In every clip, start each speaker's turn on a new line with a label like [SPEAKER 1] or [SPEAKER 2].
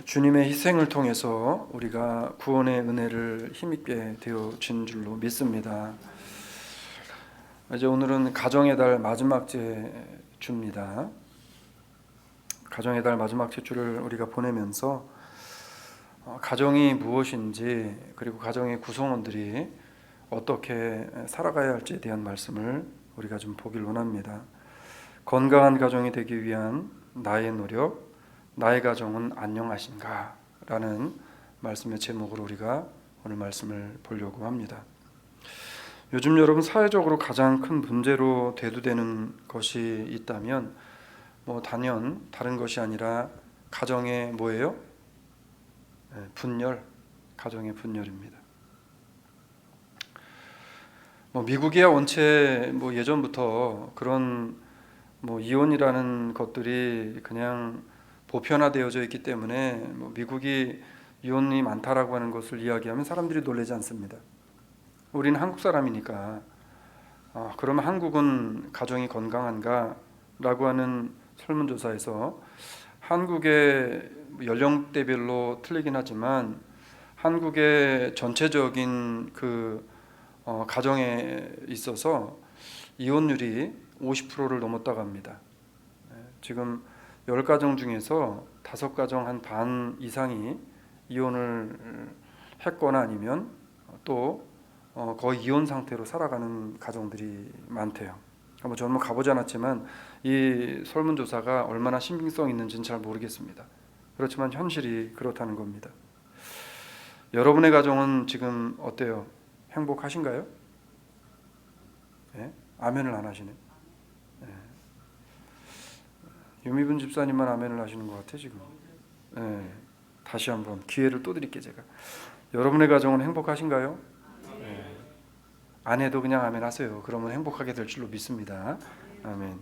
[SPEAKER 1] 주님의 희생을 통해서 우리가 구원의 은혜를 힘있게 되어진 줄로 믿습니다. 이제 오늘은 가정의 달 마지막 주입니다. 가정의 달 마지막 주를 우리가 보내면서 가정이 무엇인지, 그리고 가정의 구성원들이 어떻게 살아가야 할지에 대한 말씀을 우리가 좀 보길 원합니다. 건강한 가정이 되기 위한 나의 노력, 나의 가정은 안녕하신가? 라는 말씀의 제목으로 우리가 오늘 말씀을 보려고 합니다. 요즘 여러분 사회적으로 가장 큰 문제로 대두되는 것이 있다면 단연 다른 것이 아니라 가정의 뭐예요? 분열, 가정의 분열입니다. 미국이야 원체 예전부터 그런 이혼이라는 것들이 그냥 보편화되어져 있기 때문에 미국이 이혼이 많다라고 하는 것을 이야기하면 사람들이 놀라지 않습니다. 우리는 한국 사람이니까 그러면 한국은 가정이 건강한가? 라고 하는 설문조사에서 한국의 연령대별로 틀리긴 하지만 한국의 전체적인 가정에 있어서 이혼율이 50%를 넘었다고 합니다. 지금 10가정 중에서 5가정 한 반 이상이 이혼을 했거나 아니면 또 거의 이혼 상태로 살아가는 가정들이 많대요. 저는 가보지 않았지만 이 설문조사가 얼마나 신빙성 있는지는 잘 모르겠습니다. 그렇지만 현실이 그렇다는 겁니다. 여러분의 가정은 지금 어때요? 행복하신가요? 네? 아멘을 안 하시네. 네. 유미분 집사님만 아멘을 하시는 것 같아 지금. 네. 다시 한번 기회를 또 드릴게요. 제가 여러분의 가정은 행복하신가요? 네. 안 해도 그냥 아멘 하세요. 그러면 행복하게 될 줄로 믿습니다. 아멘.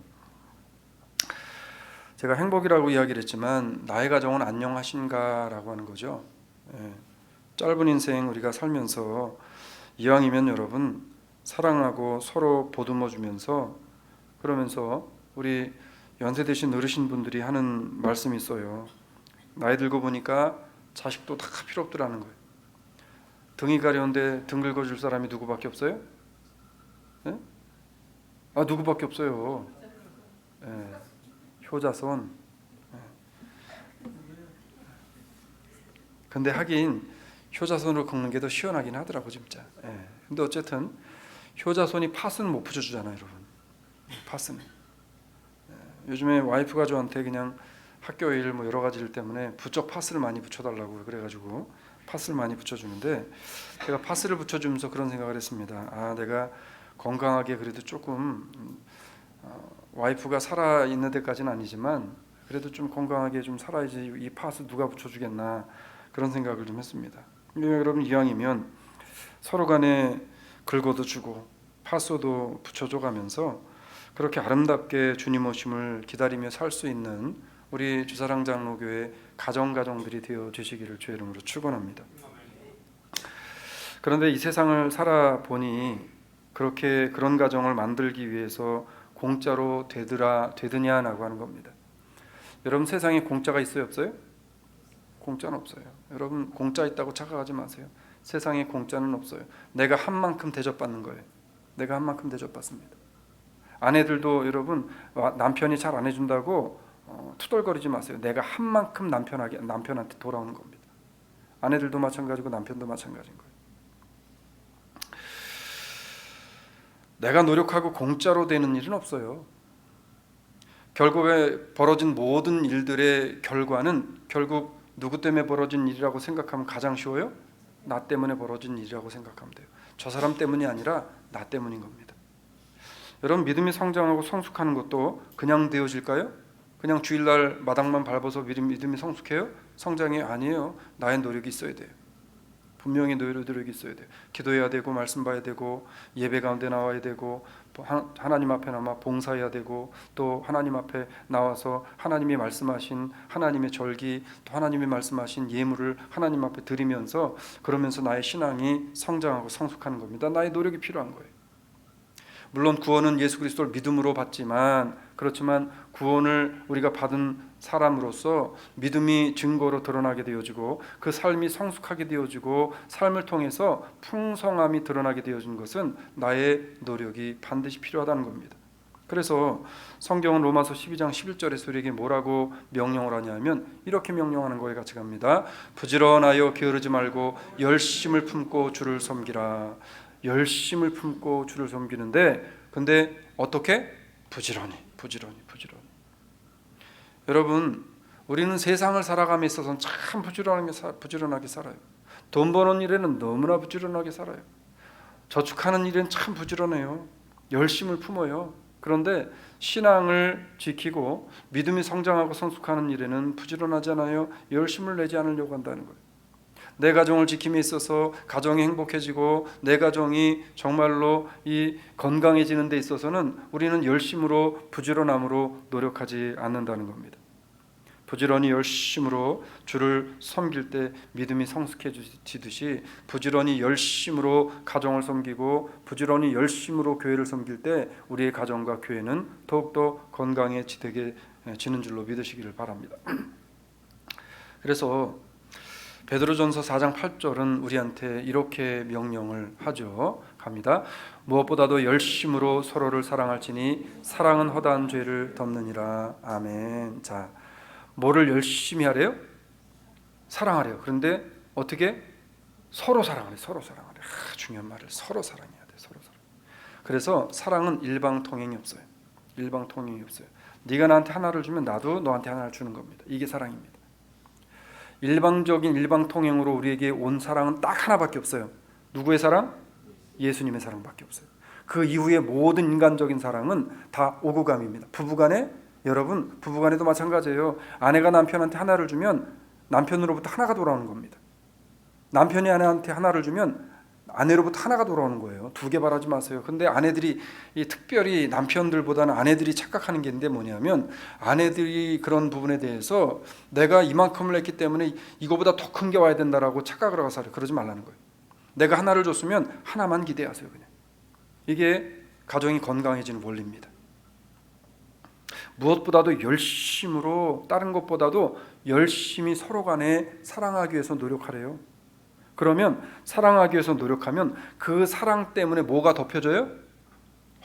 [SPEAKER 1] 제가 행복이라고 이야기를 했지만 나의 가정은 안녕하신가 라고 하는 거죠. 네. 짧은 인생 우리가 살면서 이왕이면 여러분 사랑하고 서로 보듬어 주면서, 그러면서 우리 연세 대신 어르신 분들이 하는 말씀이 있어요. 나이 들고 보니까 자식도 다 필요 없더라는 거예요. 등이 가려운데 등 긁어줄 사람이 누구밖에 없어요? 네? 누구밖에 없어요. 네. 효자손. 네. 근데 하긴 효자손으로 긁는 게 더 시원하긴 하더라고 진짜. 네. 근데 어쨌든 효자손이 팥은 못 붙여주잖아요, 여러분. 팥은. 요즘에 와이프가 저한테 그냥 학교 일 여러 가지 일 때문에 부쩍 팥을 많이 붙여달라고 그래가지고 팥을 많이 붙여주는데, 제가 팥을 붙여주면서 그런 생각을 했습니다. 내가 건강하게 그래도 조금 와이프가 살아 있는 데까지는 아니지만 그래도 좀 건강하게 좀 살아야지 이 팥을 누가 붙여주겠나, 그런 생각을 좀 했습니다. 여러분 이왕이면 서로 간에 긁어도 주고 팥소도 붙여줘 가면서 그렇게 아름답게 주님 오심을 기다리며 살 수 있는 우리 주사랑 장로교회 가정들이 되어 주시기를 주의 이름으로 축원합니다. 그런데 이 세상을 살아보니 그런 가정을 만들기 위해서 공짜로 되드냐라고 하는 겁니다. 여러분 세상에 공짜가 있어요, 없어요? 공짜는 없어요. 여러분 공짜 있다고 착각하지 마세요. 세상에 공짜는 없어요. 내가 한 만큼 대접받는 거예요. 내가 한 만큼 대접받습니다. 아내들도 여러분 남편이 잘 안 해준다고 투덜거리지 마세요. 내가 한 만큼 남편한테 돌아오는 겁니다. 아내들도 마찬가지고 남편도 마찬가지인 거예요. 내가 노력하고 공짜로 되는 일은 없어요. 결국에 벌어진 모든 일들의 결과는 결국 누구 때문에 벌어진 일이라고 생각하면 가장 쉬워요? 나 때문에 벌어진 일이라고 생각하면 돼요. 저 사람 때문이 아니라 나 때문인 겁니다. 여러분 믿음이 성장하고 성숙하는 것도 그냥 되어질까요? 그냥 주일날 마당만 밟아서 믿음이 성숙해요? 성장이 아니에요. 나의 노력이 있어야 돼요. 분명히 노력이 있어야 돼요. 기도해야 되고 말씀 봐야 되고 예배 가운데 나와야 되고 하나님 앞에 나와 봉사해야 되고 또 하나님 앞에 나와서 하나님이 말씀하신 하나님의 절기, 또 하나님이 말씀하신 예물을 하나님 앞에 드리면서, 그러면서 나의 신앙이 성장하고 성숙하는 겁니다. 나의 노력이 필요한 거예요. 물론 구원은 예수 그리스도를 믿음으로 받지만, 그렇지만 구원을 우리가 받은 사람으로서 믿음이 증거로 드러나게 되어지고 그 삶이 성숙하게 되어지고 삶을 통해서 풍성함이 드러나게 되어진 것은 나의 노력이 반드시 필요하다는 겁니다. 그래서 성경은 로마서 12장 11절에서 우리에게 뭐라고 명령을 하냐면 이렇게 명령하는 거에 같이 갑니다. 부지런하여 게으르지 말고 열심을 품고 주를 섬기라. 열심을 품고 주를 섬기는데 근데 어떻게? 부지런히. 여러분, 우리는 세상을 살아감에 있어서는 참 부지런하게 살아요. 돈 버는 일에는 너무나 부지런하게 살아요. 저축하는 일은 참 부지런해요. 열심을 품어요. 그런데 신앙을 지키고 믿음이 성장하고 성숙하는 일에는 부지런하잖아요. 열심을 내지 않으려고 한다는 거예요. 내 가정을 지킴에 있어서 가정이 행복해지고 내 가정이 정말로 이 건강해지는 데 있어서는 우리는 열심으로 부지런함으로 노력하지 않는다는 겁니다. 부지런히 열심으로 주를 섬길 때 믿음이 성숙해지듯이 부지런히 열심으로 가정을 섬기고 부지런히 열심으로 교회를 섬길 때 우리의 가정과 교회는 더욱더 건강해지는 줄로 믿으시기를 바랍니다. 그래서 베드로전서 4장 8절은 우리한테 이렇게 명령을 하죠. 갑니다. 무엇보다도 열심으로 서로를 사랑할지니 사랑은 허다한 죄를 덮느니라. 아멘. 자, 뭐를 열심히 하래요? 사랑하래요. 그런데 어떻게? 서로 사랑하래. 중요한 말을 서로 사랑해야 돼. 서로 사랑. 그래서 사랑은 일방통행이 없어요. 네가 나한테 하나를 주면 나도 너한테 하나를 주는 겁니다. 이게 사랑입니다. 일방적인 일방통행으로 우리에게 온 사랑은 딱 하나밖에 없어요. 누구의 사랑? 예수님의 사랑밖에 없어요. 그 이후에 모든 인간적인 사랑은 다 오고감입니다. 여러분 부부간에도 마찬가지예요. 아내가 남편한테 하나를 주면 남편으로부터 하나가 돌아오는 겁니다. 남편이 아내한테 하나를 주면 아내로부터 하나가 돌아오는 거예요. 두 개 바라지 마세요. 근데 아내들이 특별히 남편들보다는 아내들이 착각하는 게 있는데 뭐냐면 아내들이 그런 부분에 대해서 내가 이만큼을 했기 때문에 이거보다 더 큰 게 와야 된다라고 착각을 하고 살아요. 그러지 말라는 거예요. 내가 하나를 줬으면 하나만 기대하세요. 그냥. 이게 가정이 건강해지는 원리입니다. 무엇보다도 열심으로 다른 것보다도 열심히 서로 간에 사랑하기 위해서 노력하래요. 그러면 사랑하기 위해서 노력하면 그 사랑 때문에 뭐가 덮여져요?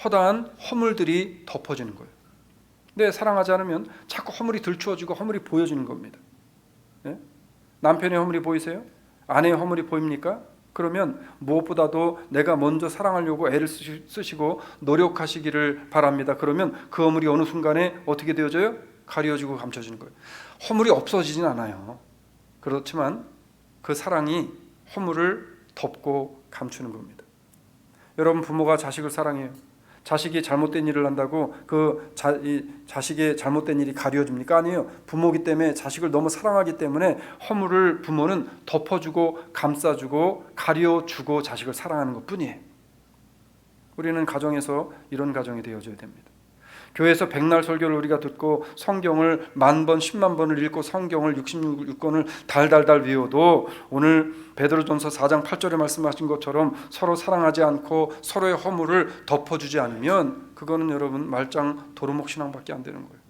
[SPEAKER 1] 허다한 허물들이 덮어지는 거예요. 근데 사랑하지 않으면 자꾸 허물이 들추어지고 허물이 보여지는 겁니다. 네? 남편의 허물이 보이세요? 아내의 허물이 보입니까? 그러면 무엇보다도 내가 먼저 사랑하려고 애를 쓰시고 노력하시기를 바랍니다. 그러면 그 허물이 어느 순간에 어떻게 되어져요? 가려지고 감춰지는 거예요. 허물이 없어지진 않아요. 그렇지만 그 사랑이 허물을 덮고 감추는 겁니다. 여러분, 부모가 자식을 사랑해요. 자식이 잘못된 일을 한다고 자식의 잘못된 일이 가려집니까? 아니에요. 부모기 때문에 자식을 너무 사랑하기 때문에 허물을 부모는 덮어주고 감싸주고 가려주고 자식을 사랑하는 것뿐이에요. 우리는 가정에서 이런 가정이 되어줘야 됩니다. 교회에서 백날 설교를 우리가 듣고 성경을 10,000번 10만 번을 읽고 성경을 66권을 달달달 외워도 오늘 베드로전서 4장 8절에 말씀하신 것처럼 서로 사랑하지 않고 서로의 허물을 덮어주지 않으면 그거는 여러분 말짱 도루묵 신앙밖에 안 되는 거예요.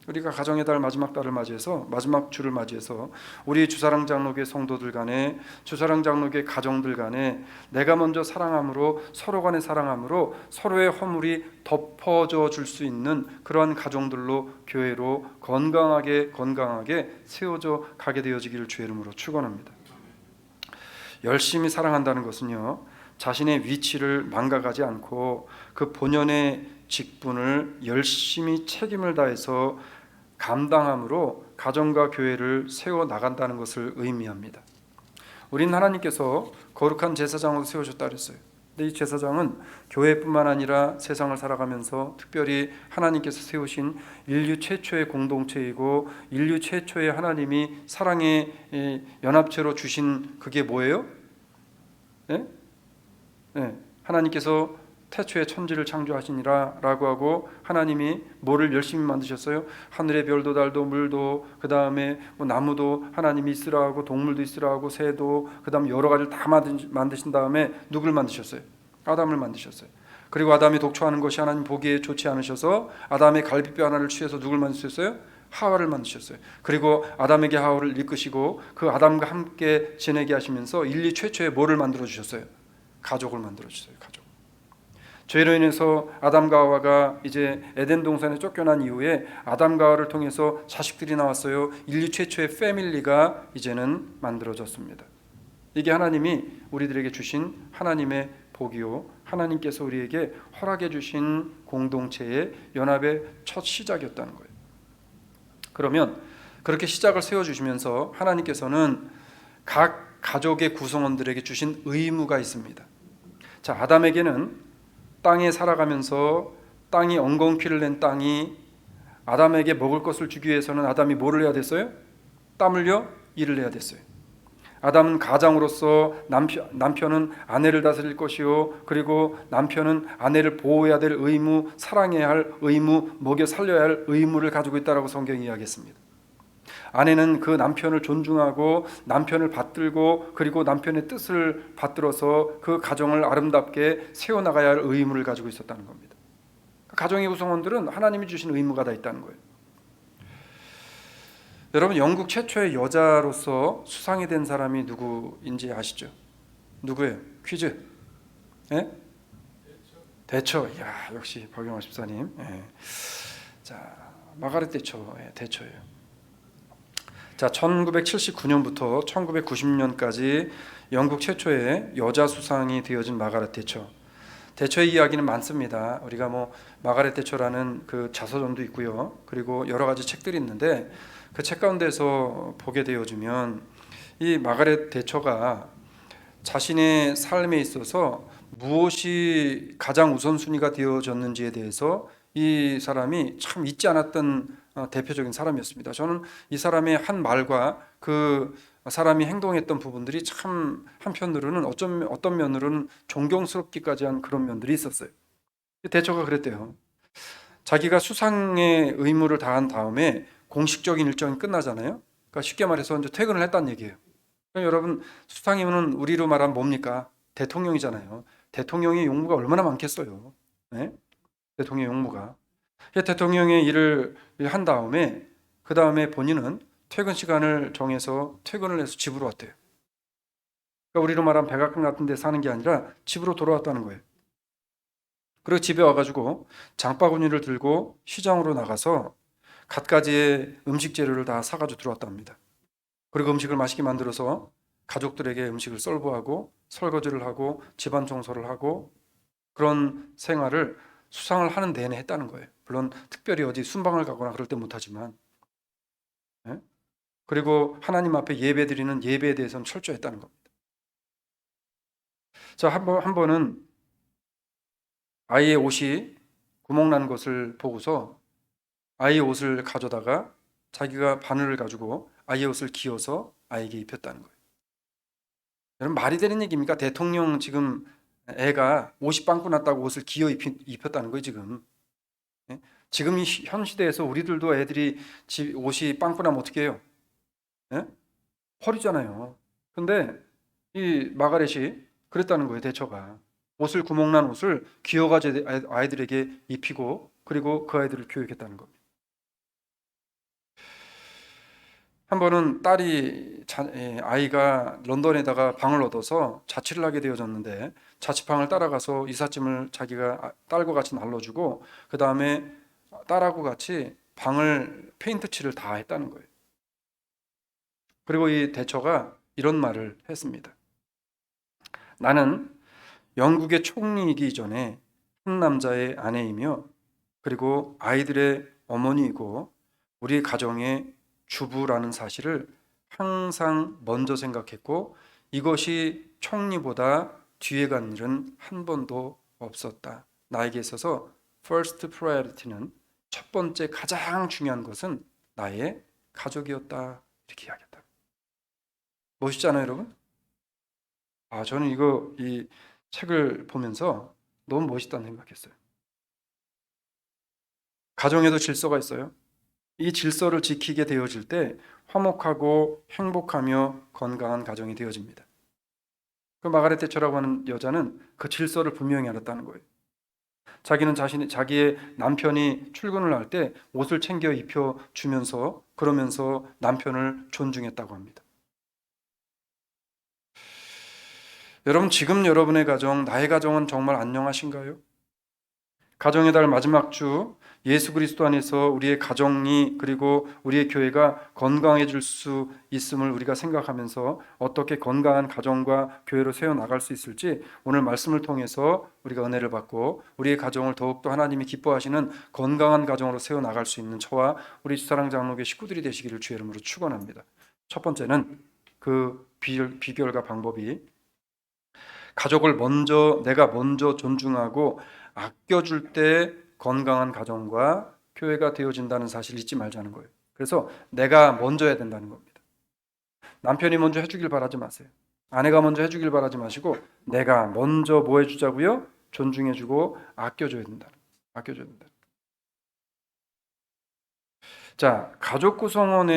[SPEAKER 1] 우리가 가정의 달 마지막 달을 맞이해서 마지막 주를 맞이해서 우리 주사랑 장로교회 성도들 간에 주사랑 교회 가정들 간에 내가 먼저 사랑함으로 서로 간의 사랑함으로 서로의 허물이 덮어져 줄 수 있는 그러한 가정들로 교회로 건강하게 세워져 가게 되어지기를 주의 이름으로 축원합니다. 열심히 사랑한다는 것은요, 자신의 위치를 망각하지 않고 그 본연의 직분을 열심히 책임을 다해서 감당함으로 가정과 교회를 세워 나간다는 것을 의미합니다. 우리는 하나님께서 거룩한 제사장으로 세우셨다 그랬어요. 근데 이 제사장은 교회뿐만 아니라 세상을 살아가면서 특별히 하나님께서 세우신 인류 최초의 공동체이고 인류 최초의 하나님이 사랑의 연합체로 주신 그게 뭐예요? 네? 하나님께서 태초에 천지를 창조하시니라 라고 하고 하나님이 뭐를 열심히 만드셨어요? 하늘의 별도 달도 물도 그 다음에 나무도 하나님이 있으라 하고 동물도 있으라 하고 새도 그 다음 여러 가지를 다 만드신 다음에 누구를 만드셨어요? 아담을 만드셨어요. 그리고 아담이 독초하는 것이 하나님 보기에 좋지 않으셔서 아담의 갈비뼈 하나를 취해서 누굴 만드셨어요? 하와를 만드셨어요. 그리고 아담에게 하와를 이끄시고 그 아담과 함께 지내게 하시면서 인류 최초의 뭐를 만들어 주셨어요? 가족을 만들어 주셨어요. 가족. 죄로 인해서 아담과 하와가 이제 에덴 동산에 쫓겨난 이후에 아담과 하와를 통해서 자식들이 나왔어요. 인류 최초의 패밀리가 이제는 만들어졌습니다. 이게 하나님이 우리들에게 주신 하나님의 복이요, 하나님께서 우리에게 허락해 주신 공동체의 연합의 첫 시작이었다는 거예요. 그러면 그렇게 시작을 세워주시면서 하나님께서는 각 가족의 구성원들에게 주신 의무가 있습니다. 자, 아담에게는 땅에 살아가면서 땅이 엉겅퀴를 낸 땅이 아담에게 먹을 것을 주기 위해서는 아담이 뭐를 해야 됐어요? 땀 흘려 일을 해야 됐어요. 아담은 가장으로서 남편은 아내를 다스릴 것이요, 그리고 남편은 아내를 보호해야 될 의무, 사랑해야 할 의무, 먹여 살려야 할 의무를 가지고 있다라고 성경이 이야기했습니다. 아내는 그 남편을 존중하고 남편을 받들고 그리고 남편의 뜻을 받들어서 그 가정을 아름답게 세워나가야 할 의무를 가지고 있었다는 겁니다. 가정의 구성원들은 하나님이 주신 의무가 다 있다는 거예요. 여러분, 영국 최초의 여자로서 수상이 된 사람이 누구인지 아시죠? 누구예요? 퀴즈. 예? 대처. 이야, 역시 박영화 집사님. 예. 자, 마가렛 대처. 예, 대처예요. 자, 1979년부터 1990년까지 영국 최초의 여자 수상이 되어진 마가렛 대처. 대처의 이야기는 많습니다. 우리가 뭐 마가렛 대처라는 그 자서전도 있고요. 그리고 여러 가지 책들이 있는데 그 책 가운데서 보게 되어지면 이 마가렛 대처가 자신의 삶에 있어서 무엇이 가장 우선순위가 되어졌는지에 대해서 이 사람이 참 잊지 않았던 대표적인 사람이었습니다. 저는 이 사람의 한 말과 그 사람이 행동했던 부분들이 참 한편으로는 어떤 면으로는 존경스럽기까지 한 그런 면들이 있었어요. 대처가 그랬대요. 자기가 수상의 의무를 다한 다음에 공식적인 일정이 끝나잖아요. 그러니까 쉽게 말해서 이제 퇴근을 했다는 얘기예요. 그럼 여러분, 수상이면 우리로 말하면 뭡니까? 대통령이잖아요. 대통령의 용무가 얼마나 많겠어요. 네? 대통령의 용무가. 대통령의 일을 한 다음에 그 다음에 본인은 퇴근 시간을 정해서 퇴근을 해서 집으로 왔대요. 그러니까 우리로 말하면 백악관 같은 데 사는 게 아니라 집으로 돌아왔다는 거예요. 그리고 집에 와가지고 장바구니를 들고 시장으로 나가서 갖가지의 음식 재료를 다 사가지고 들어왔답니다. 그리고 음식을 맛있게 만들어서 가족들에게 음식을 서브하고 설거지를 하고 집안 청소를 하고 그런 생활을 수상을 하는 내내 했다는 거예요. 물론 특별히 어디 순방을 가거나 그럴 때 못하지만, 예? 그리고 하나님 앞에 예배 드리는 예배에 대해서는 철저했다는 겁니다. 자, 한 번은 아이의 옷이 구멍 난 것을 보고서 아이의 옷을 가져다가 자기가 바늘을 가지고 아이의 옷을 기어서 아이에게 입혔다는 거예요. 여러분, 말이 되는 얘기입니까? 대통령 지금 애가 옷이 빵꾸 났다고 옷을 기어 입혔다는 거예요, 지금. 예? 지금 현 시대에서 우리들도 애들이 옷이 빵꾸 나면 어떻게 해요? 예? 버리잖아요. 근데 이 마가렛이 그랬다는 거예요, 대처가. 옷을 구멍난 옷을 기어가지고 아이들에게 입히고 그리고 그 아이들을 교육했다는 겁니다. 한 번은 아이가 런던에다가 방을 얻어서 자취를 하게 되어졌는데 자취방을 따라가서 이삿짐을 자기가 딸과 같이 날라주고 그 다음에 딸하고 같이 방을 페인트 칠을 다 했다는 거예요. 그리고 이 대처가 이런 말을 했습니다. 나는 영국의 총리이기 전에 한 남자의 아내이며 그리고 아이들의 어머니이고 우리 가정의 주부라는 사실을 항상 먼저 생각했고 이것이 총리보다 뒤에 간 일은 한 번도 없었다. 나에게 있어서 first priority는 첫 번째 가장 중요한 것은 나의 가족이었다. 이렇게 이야기했다. 멋있잖아요, 여러분? 저는 이 책을 보면서 너무 멋있다는 생각했어요. 가정에도 질서가 있어요. 이 질서를 지키게 되어질 때 화목하고 행복하며 건강한 가정이 되어집니다. 그 마가렛 대처라고 하는 여자는 그 질서를 분명히 알았다는 거예요. 자기는 자기의 남편이 출근을 할 때 옷을 챙겨 입혀 주면서 그러면서 남편을 존중했다고 합니다. 여러분, 지금 여러분의 가정, 나의 가정은 정말 안녕하신가요? 가정의 달 마지막 주, 예수 그리스도 안에서 우리의 가정이 그리고 우리의 교회가 건강해질 수 있음을 우리가 생각하면서 어떻게 건강한 가정과 교회로 세워나갈 수 있을지 오늘 말씀을 통해서 우리가 은혜를 받고 우리의 가정을 더욱더 하나님이 기뻐하시는 건강한 가정으로 세워나갈 수 있는 저와 우리 주사랑 장로교 식구들이 되시기를 주의 이름으로 축원합니다. 첫 번째는 그 비결과 방법이 가족을 내가 먼저 존중하고 아껴줄 때 건강한 가정과 교회가 되어진다는 사실을 잊지 말자는 거예요. 그래서 내가 먼저 해야 된다는 겁니다. 남편이 먼저 해주길 바라지 마세요. 아내가 먼저 해주길 바라지 마시고 내가 먼저 뭐 해주자고요? 존중해주고 아껴줘야 된다. 아껴줘야 된다. 자, 가족 구성원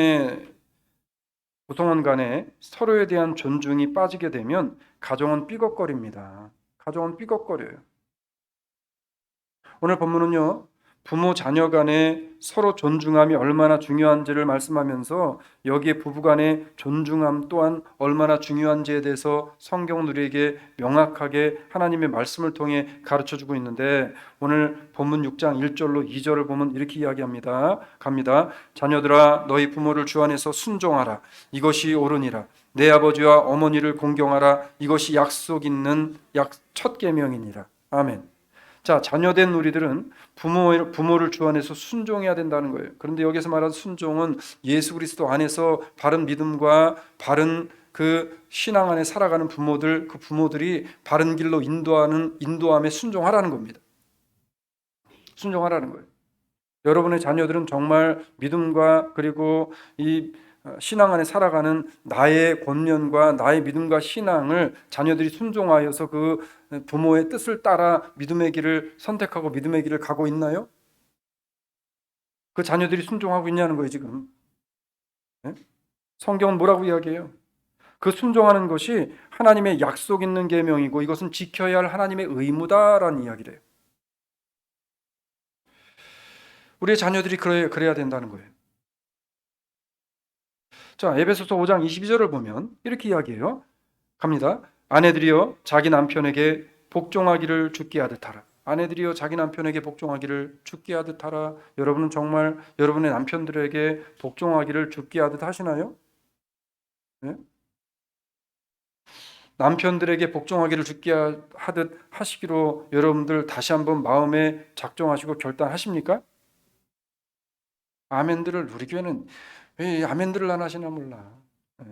[SPEAKER 1] 간에 서로에 대한 존중이 빠지게 되면 가정은 삐걱거립니다. 가정은 삐걱거려요. 오늘 본문은요, 부모 자녀 간에 서로 존중함이 얼마나 중요한지를 말씀하면서 여기에 부부 간의 존중함 또한 얼마나 중요한지에 대해서 성경은 우리에게 명확하게 하나님의 말씀을 통해 가르쳐주고 있는데 오늘 본문 6장 1절로 2절을 보면 이렇게 이야기합니다. 갑니다. 자녀들아 너희 부모를 주 안에서 순종하라. 이것이 옳으니라. 내 아버지와 어머니를 공경하라. 이것이 약속 있는 첫 계명이니라. 아멘. 자, 자녀된 우리들은 부모를 주 안에서 순종해야 된다는 거예요. 그런데 여기서 말하는 순종은 예수 그리스도 안에서 바른 믿음과 바른 그 신앙 안에 살아가는 그 부모들이 바른 길로 인도함에 순종하라는 겁니다. 순종하라는 거예요. 여러분의 자녀들은 정말 믿음과 그리고 이 신앙 안에 살아가는 나의 권면과 나의 믿음과 신앙을 자녀들이 순종하여서 그 부모의 뜻을 따라 믿음의 길을 선택하고 믿음의 길을 가고 있나요? 그 자녀들이 순종하고 있냐는 거예요, 지금. 네? 성경은 뭐라고 이야기해요? 그 순종하는 것이 하나님의 약속 있는 계명이고 이것은 지켜야 할 하나님의 의무다라는 이야기를 해요. 우리의 자녀들이 그래야 된다는 거예요. 자, 에베소서 5장 22절을 보면 이렇게 이야기해요. 갑니다. 아내들이여 자기 남편에게 복종하기를 주께 하듯 하라. 아내들이여 자기 남편에게 복종하기를 주께 하듯 하라. 여러분은 정말 여러분의 남편들에게 복종하기를 주께 하듯 하시나요? 네? 남편들에게 복종하기를 주께 하듯 하시기로 여러분들 다시 한번 마음에 작정하시고 결단하십니까? 아멘들을 우리 교회는 왜 아멘들을 안 하시나 몰라. 네.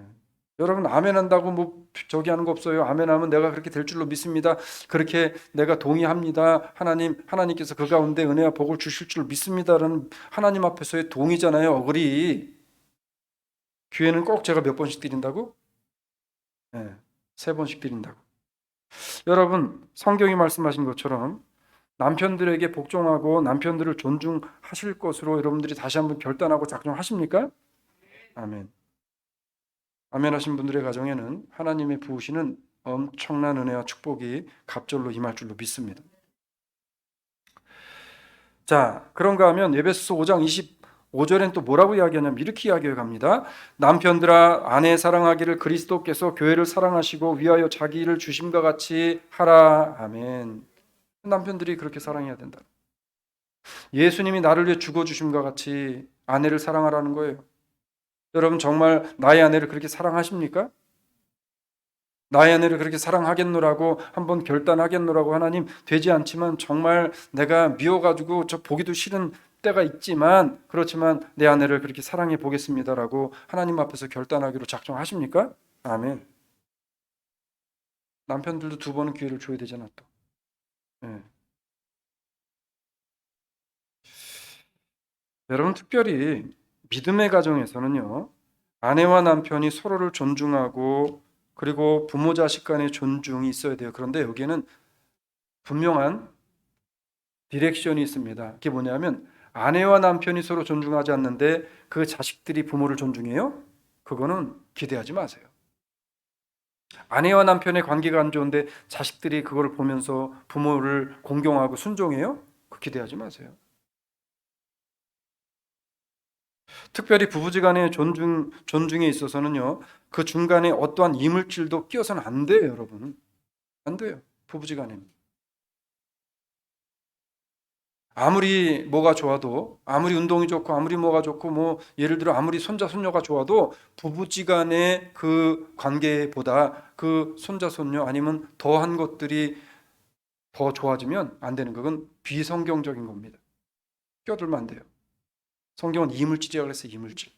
[SPEAKER 1] 여러분 아멘 한다고 뭐 저기 하는 거 없어요. 아멘 하면 내가 그렇게 될 줄로 믿습니다. 그렇게 내가 동의합니다. 하나님께서 그 가운데 은혜와 복을 주실 줄 믿습니다라는 하나님 앞에서의 동의잖아요. 어글이. 교회는 꼭 제가 몇 번씩 드린다고? 네, 3번씩 드린다고. 여러분 성경이 말씀하신 것처럼 남편들에게 복종하고 남편들을 존중하실 것으로 여러분들이 다시 한번 결단하고 작정하십니까? 아멘. 아멘 하신 분들의 가정에는 하나님의 부으시는 엄청난 은혜와 축복이 갑절로 임할 줄로 믿습니다. 자, 그런가 하면 에베소서 5장 25절엔 또 뭐라고 이야기하냐면 이렇게 이야기해 갑니다. 남편들아 아내 사랑하기를 그리스도께서 교회를 사랑하시고 위하여 자기를 주심과 같이 하라. 아멘. 남편들이 그렇게 사랑해야 된다. 예수님이 나를 위해 죽어주심과 같이 아내를 사랑하라는 거예요. 여러분 정말 나의 아내를 그렇게 사랑하십니까? 나의 아내를 그렇게 사랑하겠노라고 한번 결단하겠노라고 하나님 되지 않지만 정말 내가 미워가지고 저 보기도 싫은 때가 있지만 그렇지만 내 아내를 그렇게 사랑해 보겠습니다라고 하나님 앞에서 결단하기로 작정하십니까? 아멘. 남편들도 2번은 기회를 줘야 되잖아 또. 네. 여러분 특별히 믿음의 가정에서는요 아내와 남편이 서로를 존중하고 그리고 부모 자식 간의 존중이 있어야 돼요. 그런데 여기에는 분명한 디렉션이 있습니다. 그게 뭐냐면 아내와 남편이 서로 존중하지 않는데 그 자식들이 부모를 존중해요? 그거는 기대하지 마세요. 아내와 남편의 관계가 안 좋은데 자식들이 그걸 보면서 부모를 공경하고 순종해요? 그 기대하지 마세요. 특별히 부부지간의 존중에 있어서는요, 그 중간에 어떠한 이물질도 끼어서는 안 돼요, 여러분. 안 돼요. 부부지간에는. 아무리 뭐가 좋아도, 아무리 운동이 좋고, 아무리 뭐가 좋고, 뭐 예를 들어 아무리 손자 손녀가 좋아도 부부지간의 그 관계보다 그 손자 손녀 아니면 더한 것들이 더 좋아지면 안 되는, 그건 비성경적인 겁니다. 껴들면 안 돼요. 성경은 이물질이라고 했어요. 이물질.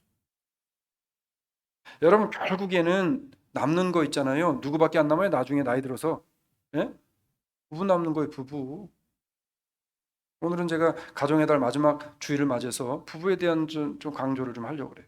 [SPEAKER 1] 여러분, 결국에는 남는 거 있잖아요. 누구밖에 안 남아요? 나중에 나이 들어서. 예? 부부 남는 거예요. 부부. 오늘은 제가 가정의 달 마지막 주일을 맞이해서 부부에 대한 좀 강조를 좀 하려고 그래요.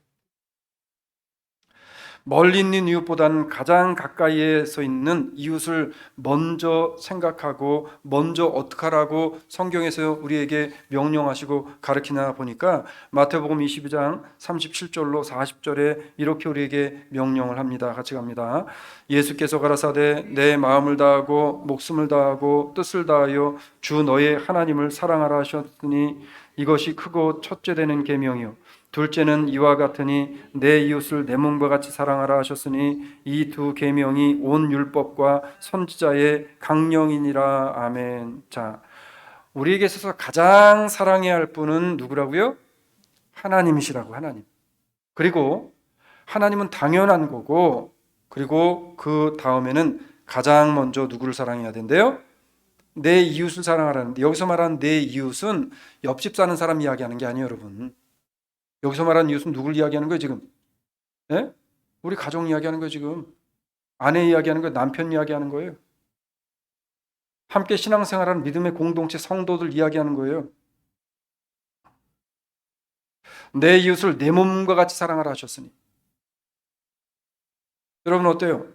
[SPEAKER 1] 멀리 있는 이웃보다는 가장 가까이에서 있는 이웃을 먼저 생각하고 먼저 어떡하라고 성경에서 우리에게 명령하시고 가르치나 보니까 마태복음 22장 37절로 40절에 이렇게 우리에게 명령을 합니다. 같이 갑니다. 예수께서 가라사대 내 마음을 다하고 목숨을 다하고 뜻을 다하여 주 너의 하나님을 사랑하라 하셨으니 이것이 크고 첫째 되는 계명이요 둘째는 이와 같으니 내 이웃을 내 몸과 같이 사랑하라 하셨으니 이 두 계명이 온 율법과 선지자의 강령이니라. 아멘. 자, 우리에게 있어서 가장 사랑해야 할 분은 누구라고요? 하나님이시라고. 하나님. 그리고 하나님은 당연한 거고, 그리고 그 다음에는 가장 먼저 누구를 사랑해야 된대요? 내 이웃을 사랑하라는데, 여기서 말하는 내 이웃은 옆집 사는 사람 이야기하는 게 아니에요, 여러분. 여기서 말하는 이웃은 누굴 이야기하는 거예요, 지금? 예? 우리 가정 이야기하는 거예요, 지금. 아내 이야기하는 거예요, 남편 이야기하는 거예요. 함께 신앙생활하는 믿음의 공동체 성도들 이야기하는 거예요. 내 이웃을 내 몸과 같이 사랑하라 하셨으니. 여러분 어때요?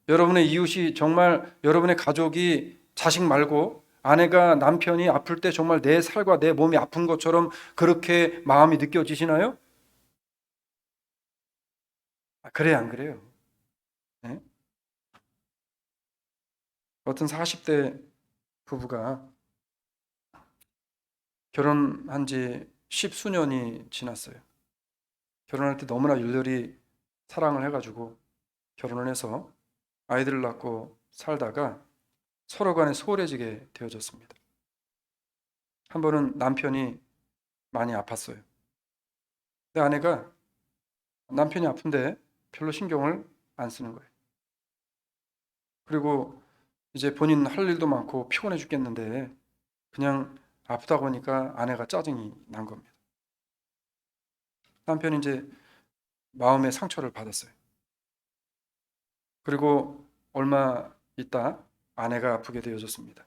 [SPEAKER 1] 여러분의 이웃이 정말 여러분의 가족이 자식 말고 아내가 남편이 아플 때 정말 내 살과 내 몸이 아픈 것처럼 그렇게 마음이 느껴지시나요? 그래, 안 그래요? 네? 어떤 40대 부부가 결혼한 지 십수년이 지났어요. 결혼할 때 너무나 열렬히 사랑을 해가지고 결혼을 해서 아이들을 낳고 살다가 서로 간에 소홀해지게 되어졌습니다. 한 번은 남편이 많이 아팠어요. 근데 아내가 남편이 아픈데 별로 신경을 안 쓰는 거예요. 그리고 이제 본인 할 일도 많고 피곤해 죽겠는데 그냥 아프다고 하니까 아내가 짜증이 난 겁니다. 남편이 이제 마음의 상처를 받았어요. 그리고 얼마 있다 아내가 아프게 되어졌습니다.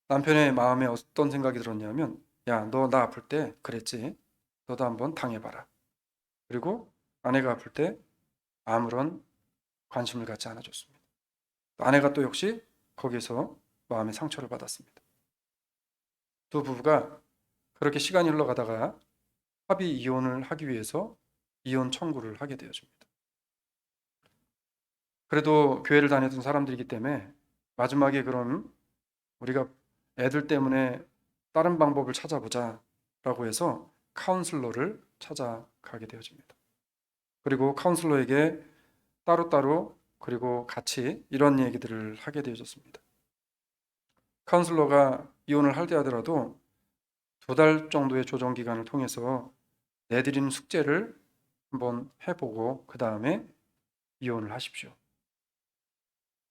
[SPEAKER 1] 남편의 마음에 어떤 생각이 들었냐면, 야, 너 나 아플 때 그랬지? 너도 한번 당해봐라. 그리고 아내가 아플 때 아무런 관심을 갖지 않아줬습니다. 아내가 또 역시 거기서 마음의 상처를 받았습니다. 두 부부가 그렇게 시간이 흘러가다가 합의 이혼을 하기 위해서 이혼 청구를 하게 되어집니다. 그래도 교회를 다녔던 사람들이기 때문에 마지막에 그럼 우리가 애들 때문에 다른 방법을 찾아보자 라고 해서 카운슬러를 찾아가게 되어집니다. 그리고 카운슬러에게 따로따로 그리고 같이 이런 얘기들을 하게 되어졌습니다. 카운슬러가 이혼을 할 때 하더라도 2달 정도의 조정 기간을 통해서 내드리는 숙제를 한번 해보고 그 다음에 이혼을 하십시오.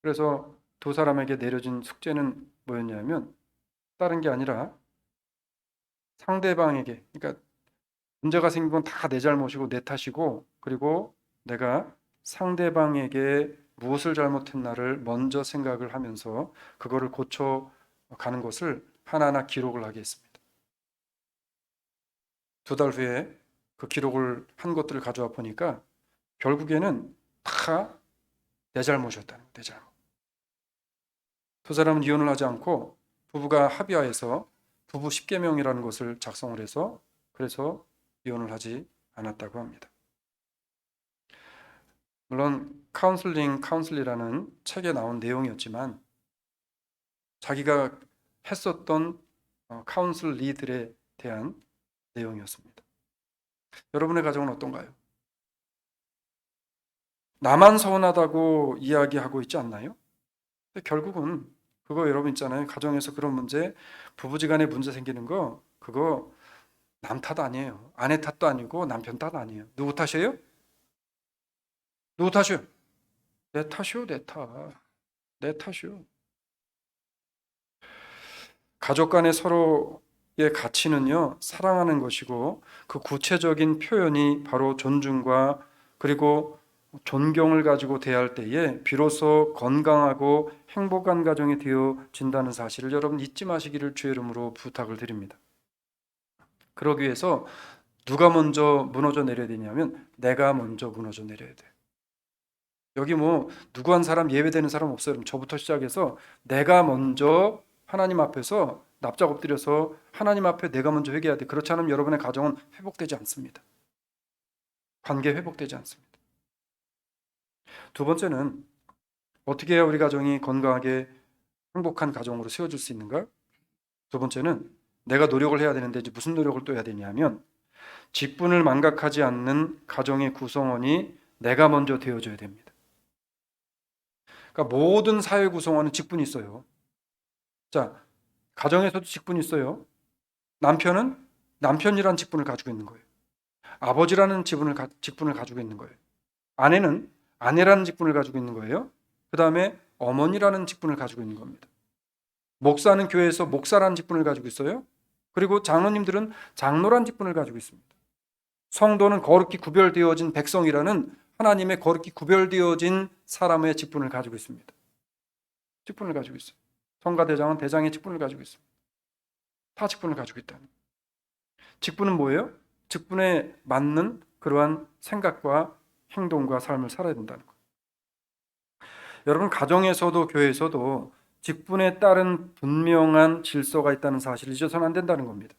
[SPEAKER 1] 그래서 두 사람에게 내려진 숙제는 뭐였냐면 다른 게 아니라 상대방에게, 그러니까 문제가 생긴 건 다 내 잘못이고 내 탓이고, 그리고 내가 상대방에게 무엇을 잘못했나를 먼저 생각을 하면서 그거를 고쳐가는 것을 하나하나 기록을 하게 했습니다. 2달 후에 그 기록을 한 것들을 가져와 보니까 결국에는 다 내 잘못이었다는 거예요. 내 잘못. 두 사람은 이혼을 하지 않고 부부가 합의하여서 부부 10계명이라는 것을 작성을 해서 그래서 이혼을 하지 않았다고 합니다. 물론 카운슬이라는 책에 나온 내용이었지만 자기가 했었던 카운슬 리들에 대한 내용이었습니다. 여러분의 가정은 어떤가요? 나만 서운하다고 이야기하고 있지 않나요? 근데 결국은 그거 여러분 있잖아요. 가정에서 그런 문제, 부부지간에 문제 생기는 거 그거 남 탓 아니에요. 아내 탓도 아니고 남편 탓 아니에요. 누구 탓이에요? 누구 탓이요? 내 탓이요, 내 탓. 내 탓이요. 가족 간의 서로의 가치는요, 사랑하는 것이고 그 구체적인 표현이 바로 존중과 그리고 존경을 가지고 대할 때에 비로소 건강하고 행복한 가정이 되어진다는 사실을 여러분 잊지 마시기를 주의 이름으로 부탁을 드립니다. 그러기 위해서 누가 먼저 무너져 내려야 되냐면 내가 먼저 무너져 내려야 돼. 여기 뭐 누구 한 사람 예외되는 사람 없어요. 저부터 시작해서 내가 먼저 하나님 앞에서 납작 엎드려서 하나님 앞에 내가 먼저 회개해야 돼. 그렇지 않으면 여러분의 가정은 회복되지 않습니다. 관계 회복되지 않습니다. 두 번째는 어떻게 해야 우리 가정이 건강하게 행복한 가정으로 세워질 수 있는가? 두 번째는 내가 노력을 해야 되는데 이제 무슨 노력을 또 해야 되냐면 직분을 망각하지 않는 가정의 구성원이 내가 먼저 되어줘야 됩니다. 그러니까 모든 사회 구성원은 직분이 있어요. 자, 가정에서도 직분이 있어요. 남편은 남편이라는 직분을 가지고 있는 거예요. 아버지라는 직분을 가지고 있는 거예요. 아내는 아내라는 직분을 가지고 있는 거예요. 그 다음에 어머니라는 직분을 가지고 있는 겁니다. 목사는 교회에서 목사라는 직분을 가지고 있어요. 그리고 장로님들은 장로라는 직분을 가지고 있습니다. 성도는 거룩히 구별되어진 백성이라는 하나님의 거룩히 구별되어진 사람의 직분을 가지고 있습니다. 직분을 가지고 있어요. 성가대장은 대장의 직분을 가지고 있습니다. 다 직분을 가지고 있다는. 직분은 뭐예요? 직분에 맞는 그러한 생각과 행동과 삶을 살아야 된다는 거예요. 여러분 가정에서도 교회에서도 직분에 따른 분명한 질서가 있다는 사실을 잊어서는 안 된다는 겁니다.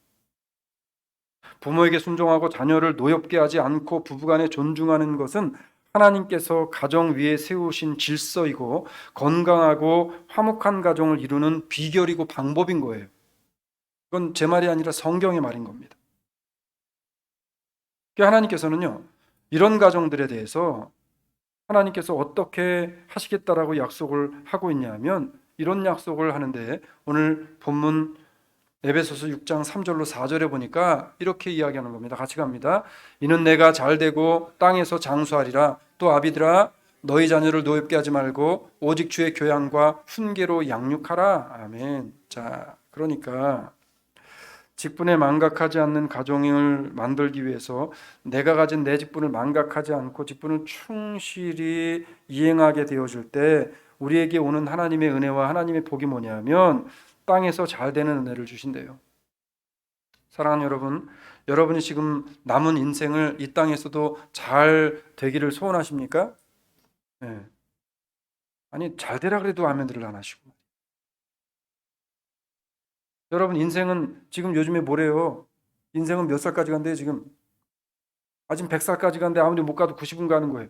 [SPEAKER 1] 부모에게 순종하고 자녀를 노엽게 하지 않고 부부간에 존중하는 것은 하나님께서 가정 위에 세우신 질서이고 건강하고 화목한 가정을 이루는 비결이고 방법인 거예요. 그건 제 말이 아니라 성경의 말인 겁니다. 하나님께서는요, 이런 가정들에 대해서 하나님께서 어떻게 하시겠다라고 약속을 하고 있냐면 이런 약속을 하는데 오늘 본문 에베소서 6장 3절로 4절에 보니까 이렇게 이야기하는 겁니다. 같이 갑니다. 이는 내가 잘되고 땅에서 장수하리라. 또 아비들아 너희 자녀를 노엽게 하지 말고 오직 주의 교양과 훈계로 양육하라. 아멘. 자, 그러니까 직분에 망각하지 않는 가정을 만들기 위해서 내가 가진 내 직분을 망각하지 않고 직분을 충실히 이행하게 되어질 때 우리에게 오는 하나님의 은혜와 하나님의 복이 뭐냐면 땅에서 잘 되는 은혜를 주신대요. 사랑하는 여러분, 여러분이 지금 남은 인생을 이 땅에서도 잘 되기를 소원하십니까? 네. 아니 잘 되라 그래도 아멘들을 안 하시고. 여러분 인생은 지금 요즘에 뭐래요? 인생은 몇 살까지 간대요 지금? 아직 100살까지 간데 아무리 못 가도 90은 가는 거예요.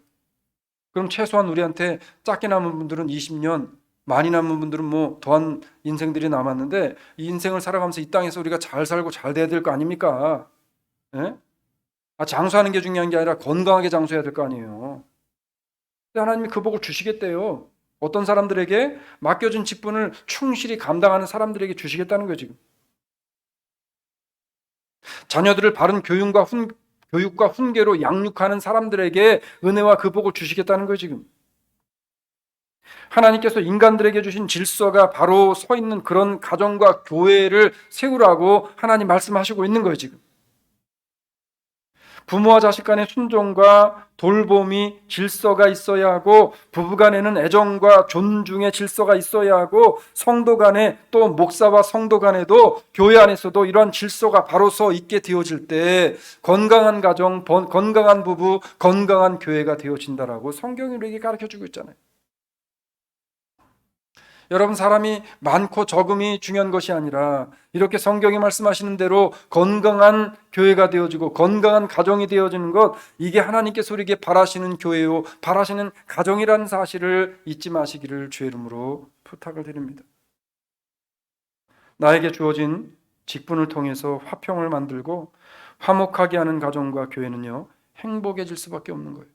[SPEAKER 1] 그럼 최소한 우리한테 작게 남은 분들은 20년, 많이 남은 분들은 뭐 더한 인생들이 남았는데 이 인생을 살아가면서 이 땅에서 우리가 잘 살고 잘 돼야 될 거 아닙니까? 예? 장수하는 게 중요한 게 아니라 건강하게 장수해야 될 거 아니에요. 근데 하나님이 그 복을 주시겠대요. 어떤 사람들에게 맡겨진 직분을 충실히 감당하는 사람들에게 주시겠다는 거예요 지금. 자녀들을 바른 교육과 훈계로 양육하는 사람들에게 은혜와 그 복을 주시겠다는 거예요 지금. 하나님께서 인간들에게 주신 질서가 바로 서 있는 그런 가정과 교회를 세우라고 하나님 말씀하시고 있는 거예요 지금. 부모와 자식 간의 순종과 돌봄이 질서가 있어야 하고 부부 간에는 애정과 존중의 질서가 있어야 하고 성도 간에 또 목사와 성도 간에도 교회 안에서도 이러한 질서가 바로 서 있게 되어질 때 건강한 가정, 건강한 부부, 건강한 교회가 되어진다라고 성경이 우리에게 가르쳐주고 있잖아요. 여러분, 사람이 많고 적음이 중요한 것이 아니라 이렇게 성경이 말씀하시는 대로 건강한 교회가 되어지고 건강한 가정이 되어지는 것, 이게 하나님께서 우리에게 바라시는 교회요, 바라시는 가정이라는 사실을 잊지 마시기를 주의 이름으로 부탁을 드립니다. 나에게 주어진 직분을 통해서 화평을 만들고 화목하게 하는 가정과 교회는요, 행복해질 수밖에 없는 거예요.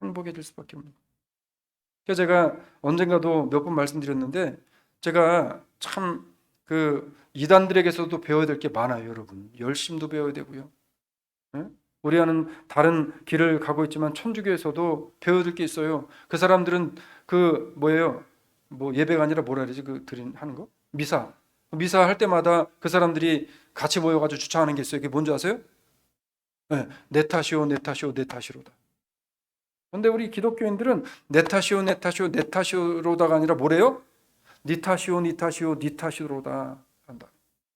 [SPEAKER 1] 행복해질 수밖에 없는 거예요. 그래서 제가 언젠가도 몇 번 말씀드렸는데, 제가 참 그 이단들에게서도 배워야 될 게 많아요, 여러분. 열심도 배워야 되고요. 예? 우리와는 다른 길을 가고 있지만 천주교에서도 배워야 될 게 있어요. 그 사람들은 그 뭐예요? 뭐 예배가 아니라 뭐라 그러지? 그 드린 하는 거? 미사 할 때마다 그 사람들이 같이 모여가지고 주창하는 게 있어요. 그게 뭔지 아세요? 네, 내 탓이오, 내 탓이오, 내 탓이로다. 근데 우리 기독교인들은 내 탓이오, 내 탓이오, 내 탓이로다가 아니라 뭐래요? 니 탓이오, 니 탓이오, 니 탓이로다 한다.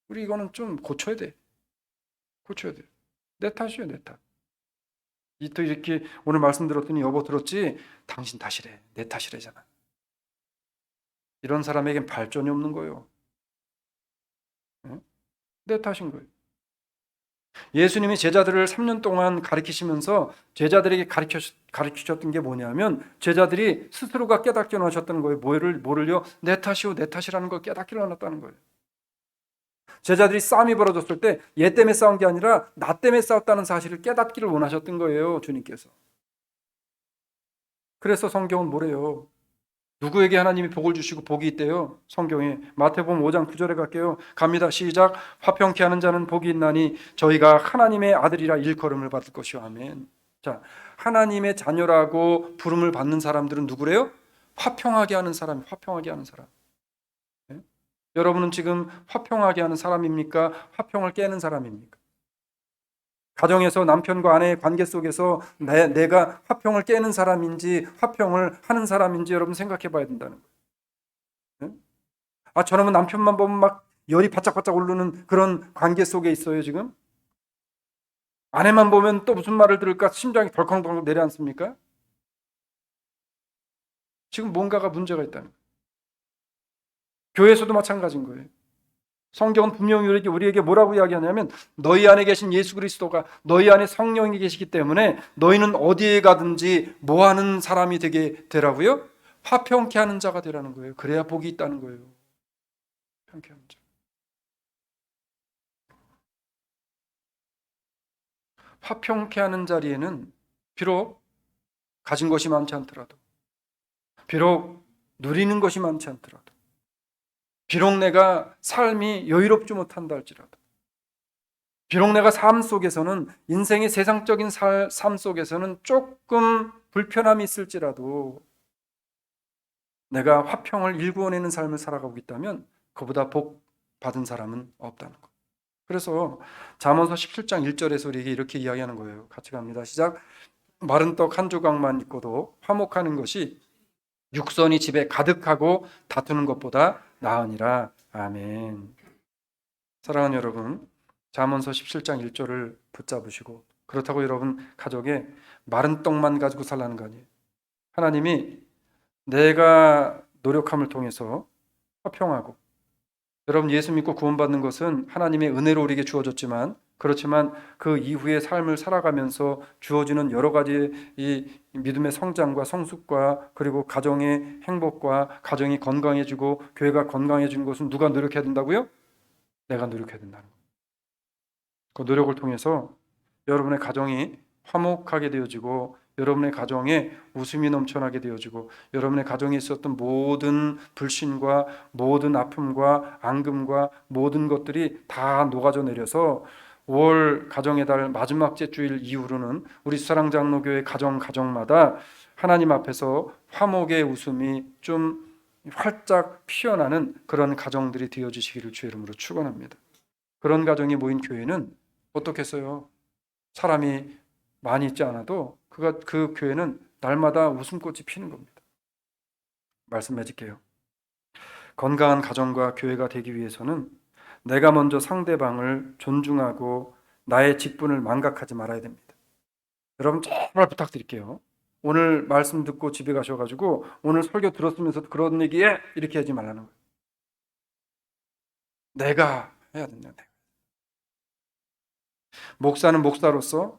[SPEAKER 1] 우리 이거는 좀 고쳐야 돼. 고쳐야 돼. 내 탓이오, 내 탓. 이 또 이렇게 오늘 말씀 들었더니 여보 들었지? 당신 탓이래. 내 탓이래잖아. 이런 사람에겐 발전이 없는 거예요. 응? 내 탓인 거예요. 예수님이 제자들을 3년 동안 가르치시면서 제자들에게 가르치셨던 게 뭐냐면, 제자들이 스스로가 깨닫게 하셨다는 거예요. 뭐를요? 내 탓이요, 내 탓이라는 걸 깨닫게 하셨다는 거예요. 제자들이 싸움이 벌어졌을 때 얘 때문에 싸운 게 아니라 나 때문에 싸웠다는 사실을 깨닫기를 원하셨던 거예요, 주님께서. 그래서 성경은 뭐래요? 누구에게 하나님이 복을 주시고 복이 있대요? 성경에 마태복음 5장 9절에 갈게요. 갑니다. 시작. 화평케 하는 자는 복이 있나니 저희가 하나님의 아들이라 일컬음을 받을 것이요. 아멘. 자, 하나님의 자녀라고 부름을 받는 사람들은 누구래요? 화평하게 하는 사람, 화평하게 하는 사람. 네? 여러분은 지금 화평하게 하는 사람입니까? 화평을 깨는 사람입니까? 가정에서 남편과 아내의 관계 속에서 내가 화평을 깨는 사람인지 화평을 하는 사람인지 여러분 생각해 봐야 된다는 거예요. 아, 저놈은 남편만 보면 막 열이 바짝바짝 오르는 그런 관계 속에 있어요, 지금? 아내만 보면 또 무슨 말을 들을까 심장이 덜컹덜컹 내려앉습니까? 지금 뭔가가 문제가 있다는 거예요. 교회에서도 마찬가지인 거예요. 성경은 분명히 우리에게 뭐라고 이야기하냐면, 너희 안에 계신 예수 그리스도가, 너희 안에 성령이 계시기 때문에 너희는 어디에 가든지 뭐 하는 사람이 되라고요? 화평케 하는 자가 되라는 거예요. 그래야 복이 있다는 거예요. 화평케 하는 자. 화평케 하는 자리에는 비록 가진 것이 많지 않더라도, 비록 누리는 것이 많지 않더라도, 비록 내가 삶이 여유롭지 못한다 할지라도, 비록 내가 삶 속에서는, 인생의 세상적인 삶 속에서는 조금 불편함이 있을지라도 내가 화평을 일구어내는 삶을 살아가고 있다면 그보다 복 받은 사람은 없다는 것. 그래서 잠언서 17장 1절에서 우리에게 이렇게 이야기하는 거예요. 같이 갑니다. 시작. 마른 떡 한 조각만 있고도 화목하는 것이 육선이 집에 가득하고 다투는 것보다 나으니라. 아멘. 사랑하는 여러분, 잠언서 17장 1절을 붙잡으시고, 그렇다고 여러분 가족에 마른 떡만 가지고 살라는 거 아니에요. 하나님이 내가 노력함을 통해서 화평하고, 여러분 예수 믿고 구원받는 것은 하나님의 은혜로 우리에게 주어졌지만, 그렇지만 그 이후의 삶을 살아가면서 주어지는 여러 가지 이 믿음의 성장과 성숙과, 그리고 가정의 행복과, 가정이 건강해지고 교회가 건강해지는 것은 누가 노력해야 된다고요? 내가 노력해야 된다는 거예요. 그 노력을 통해서 여러분의 가정이 화목하게 되어지고, 여러분의 가정에 웃음이 넘쳐나게 되어지고, 여러분의 가정에 있었던 모든 불신과 모든 아픔과 앙금과 모든 것들이 다 녹아져 내려서 5월 가정의 달 마지막 주일 이후로는 우리 수사랑장로교회 가정마다 하나님 앞에서 화목의 웃음이 좀 활짝 피어나는 그런 가정들이 되어지시기를 주의 이름으로 축원합니다. 그런 가정이 모인 교회는 어떻겠어요? 사람이 많이 있지 않아도 그 교회는 날마다 웃음꽃이 피는 겁니다. 말씀 맺을게요. 건강한 가정과 교회가 되기 위해서는 내가 먼저 상대방을 존중하고 나의 직분을 망각하지 말아야 됩니다. 여러분 제발 부탁드릴게요. 오늘 말씀 듣고 집에 가셔가지고 오늘 설교 들었으면서 그런 얘기해 이렇게 하지 말라는 거예요. 내가 해야 된다. 목사는 목사로서,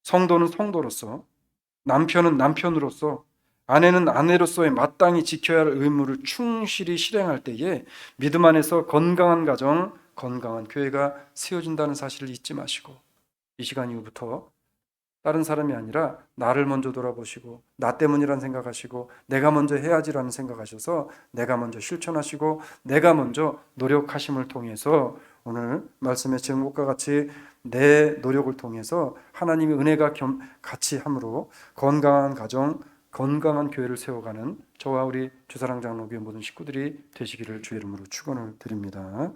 [SPEAKER 1] 성도는 성도로서, 남편은 남편으로서, 아내는 아내로서의 마땅히 지켜야 할 의무를 충실히 실행할 때에 믿음 안에서 건강한 가정, 건강한 교회가 세워진다는 사실을 잊지 마시고, 이 시간 이후부터 다른 사람이 아니라 나를 먼저 돌아보시고, 나 때문이란 생각하시고, 내가 먼저 해야지라는 생각하셔서 내가 먼저 실천하시고 내가 먼저 노력하심을 통해서 오늘 말씀의 제목과 같이 내 노력을 통해서 하나님의 은혜가 같이 함으로 건강한 가정, 건강한 교회를 세워가는 저와 우리 주사랑 장로교회 모든 식구들이 되시기를 주의 이름으로 축원을 드립니다.